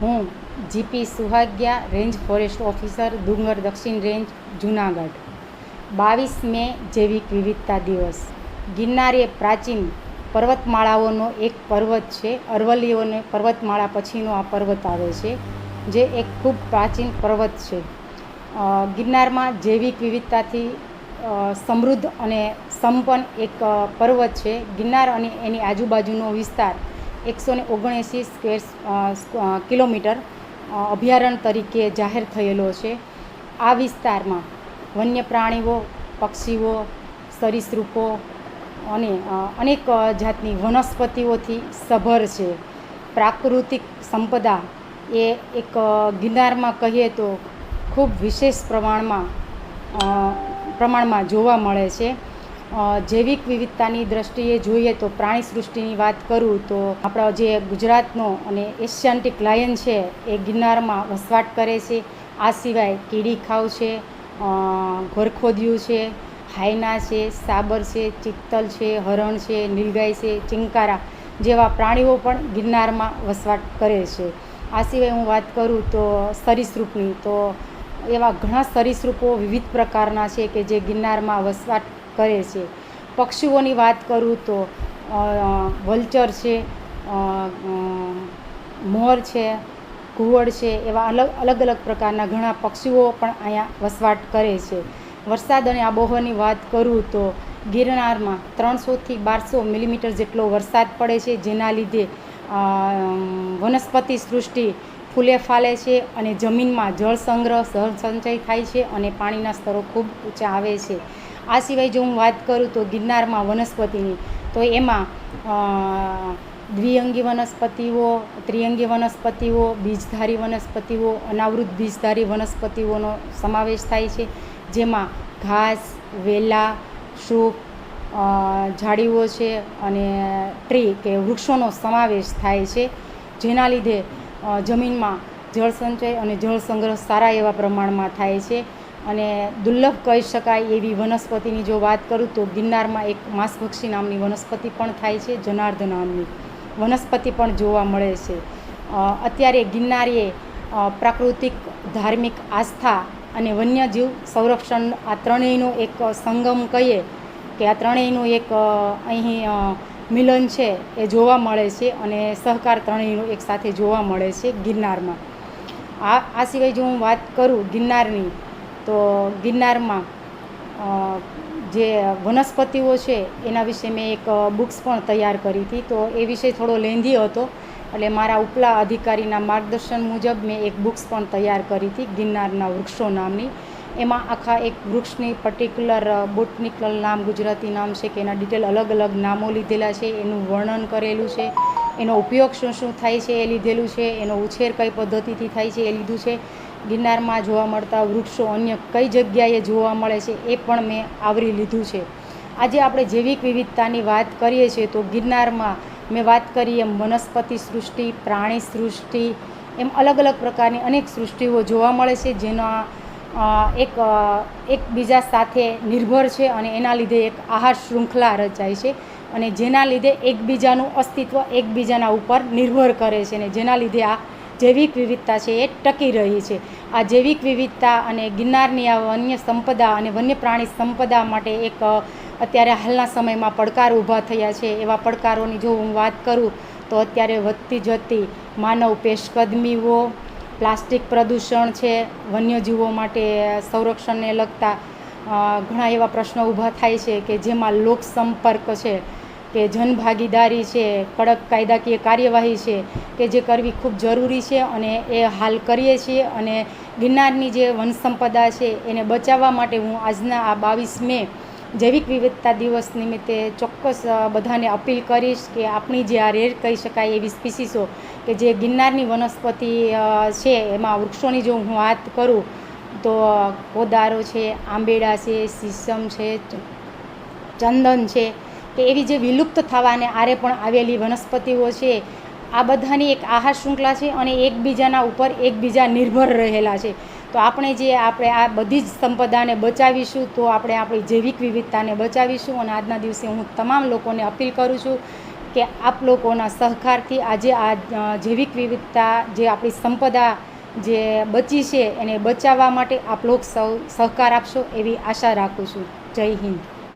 હું GP સુહાગ્યા, range forest officer, ડુંગર દક્ષિણ રેન્જ, જૂનાગઢ. 22 મે જૈવિક વિવિધતા દિવસ. ગિરનાર એ પ્રાચીન પર્વતમાળાઓનો એક પર્વત છે. અરવલ્લીઓને પર્વતમાળા પછીનો આ પર્વત આવે છે, જે એક ખૂબ પ્રાચીન પર્વત છે. ગિરનારમાં જૈવિક વિવિધતાથી સમૃદ્ધ અને સંપન્ન એક પર્વત છે. ગિરનાર અને એની આજુબાજુનો વિસ્તાર 179 સ્ક્વેર કિલોમીટર અભયારણ્ય તરીકે જાહેર થયેલો છે. આ વિસ્તારમાં વન્ય પ્રાણીઓ, પક્ષીઓ, સરીસૃપો અને અનેક જાતની વનસ્પતિઓથી સભર છે. પ્રાકૃતિક સંપદા એ એક ગિરનારમાં કહીએ તો ખૂબ વિશેષ પ્રમાણમાં જોવા મળે છે. જૈવિક વિવિધતાની દ્રષ્ટિએ જોઈએ તો પ્રાણી સૃષ્ટિની વાત કરું તો આપણા જે ગુજરાતનો અને એશિયાન્ટિક લાયન છે એ ગિરનારમાં વસવાટ કરે છે. આ સિવાય કીડીખાવ છે, ઘરખોદિયું છે, હાયના છે, સાબર છે, ચિત્તલ છે, હરણ છે, નીલગાય છે, ચિંકારા જેવા પ્રાણીઓ પણ ગિરનારમાં વસવાટ કરે છે. આ સિવાય હું વાત કરું તો સરીસૃપની, તો એવા ઘણા સરીસૃપો વિવિધ પ્રકારના છે કે જે ગિરનારમાં વસવાટ કરે છે. પક્ષીઓની વાત કરું તો વલ્ચર છે, મોર છે, ઘુવડ છે, એવા અલગ અલગ પ્રકારના ઘણા પક્ષીઓ પણ અહીંયા વસવાટ કરે છે. વરસાદ અને આબોહવાની વાત કરું તો ગિરનારમાં 300થી 1200 મિલીમીટર જેટલો વરસાદ પડે છે, જેના લીધે વનસ્પતિ સૃષ્ટિ ફૂલે ફાલે છે અને જમીનમાં જળ સંગ્રહ, જળ સંચય થાય છે અને પાણીના સ્તરો ખૂબ ઊંચા આવે છે. આ સિવાય જો હું વાત કરું તો ગિરનારમાં વનસ્પતિની, તો એમાં દ્વિઅંગી વનસ્પતિઓ, ત્રિઅંગી વનસ્પતિઓ, બીજધારી વનસ્પતિઓ, અનાવૃત બીજધારી વનસ્પતિઓનો સમાવેશ થાય છે. જેમાં ઘાસ, વેલા, શૂક, ઝાડીઓ છે અને ટ્રી કે વૃક્ષોનો સમાવેશ થાય છે, જેના લીધે જમીનમાં જળ સંચય અને જળ સંગ્રહ સારા એવા પ્રમાણમાં થાય છે. અને દુર્લભ કહી શકાય એવી વનસ્પતિની જો વાત કરું તો ગિરનારમાં એક માંસભક્ષી નામની વનસ્પતિ પણ થાય છે, જનાર્દ નામની વનસ્પતિ પણ જોવા મળે છે. અત્યારે ગિરનાર એ પ્રાકૃતિક, ધાર્મિક આસ્થા અને વન્યજીવ સંરક્ષણ આ ત્રણેયનો એક સંગમ કહીએ કે આ ત્રણેયનું એક અહીં મિલન છે એ જોવા મળે છે અને સહકાર ત્રણેયનું એક સાથે જોવા મળે છે ગિરનારમાં. આ સિવાય જો હું વાત કરું ગિરનારની, તો ગિરનારમાં જે વનસ્પતિઓ છે એના વિશે મેં એક બુક્સ પણ તૈયાર કરી હતી, તો એ વિષય થોડો લેન્ધી હતો, એટલે મારા ઉપલા અધિકારીના માર્ગદર્શન મુજબ મેં એક બુક્સ પણ તૈયાર કરી હતી ગિરનારના વૃક્ષો નામની. એમાં આખા એક વૃક્ષની પર્ટિક્યુલર બોટનિકલ નામ, ગુજરાતી નામ છે કે એના ડિટેલ અલગ અલગ નામો લીધેલા છે, એનું વર્ણન કરેલું છે, એનો ઉપયોગ શું શું થાય છે એ લીધેલું છે, એનો ઉછેર કઈ પદ્ધતિથી થાય છે એ લીધું છે. ગિરનારમાં જોવા મળતા વૃક્ષો અન્ય કઈ જગ્યાએ જોવા મળે છે એ પણ મેં આવરી લીધું છે. આજે આપણે જૈવિક વિવિધતાની વાત કરીએ છીએ તો ગિરનારમાં મેં વાત કરી એમ વનસ્પતિ સૃષ્ટિ, પ્રાણી સૃષ્ટિ, એમ અલગ અલગ પ્રકારની અનેક સૃષ્ટિઓ જોવા મળે છે, જેના એકબીજા સાથે નિર્ભર છે અને એના લીધે એક આહાર શૃંખલા રચાય છે અને જેના લીધે એકબીજાનું અસ્તિત્વ એકબીજાના ઉપર નિર્ભર કરે છે અને જેના લીધે આ જૈવિક વિવિધતા છે એ ટકી રહી છે. આ જૈવિક વિવિધતા અને ગિરનારની આ વન્ય સંપદા અને વન્ય પ્રાણી સંપદા માટે એક અત્યારે હાલના સમયમાં પડકાર ઊભા થયા છે. એવા પડકારોની જો હું વાત કરું તો અત્યારે વધતી જતી માનવ પેશકદમીઓ, પ્લાસ્ટિક પ્રદૂષણ છે, વન્યજીવો માટે સંરક્ષણને લગતા ઘણા એવા પ્રશ્નો ઊભા થાય છે કે જેમાં લોક સંપર્ક છે કે જનભાગીદારી છે, કડક કાયદાકીય કાર્યવાહી છે કે જે કરવી ખૂબ જરૂરી છે અને એ હાલ કરીએ છીએ. અને ગિરનારની જે વનસંપદા છે એને બચાવવા માટે હું આજના આ 22 મે જૈવિક વિવિધતા દિવસ નિમિત્તે ચોક્કસ બધાને અપીલ કરીશ કે આપણી જે આ રેર કહી શકાય એવી સ્પીસીસો કે જે ગિરનારની વનસ્પતિ છે, એમાં વૃક્ષોની જો હું વાત કરું તો કોદારો છે, આંબેડા છે, સીસમ છે, ચંદન છે, કે એવી જે વિલુપ્ત થવાને આરે પણ આવેલી વનસ્પતિઓ છે, આ બધાની એક આહાર શૃંખલા છે અને એકબીજાના ઉપર એકબીજા નિર્ભર રહેલા છે. તો આપણે આ બધી જ સંપદાને બચાવીશું તો આપણે આપણી જૈવિક વિવિધતાને બચાવીશું. અને આજના દિવસે હું તમામ લોકોને અપીલ કરું છું કે આપ લોકોના સહકારથી આજે આ જૈવિક વિવિધતા જે આપણી સંપદા જે બચી છે એને બચાવવા માટે આપ લોકો સૌ સહકાર આપશો એવી આશા રાખું છું. જય હિન્દ.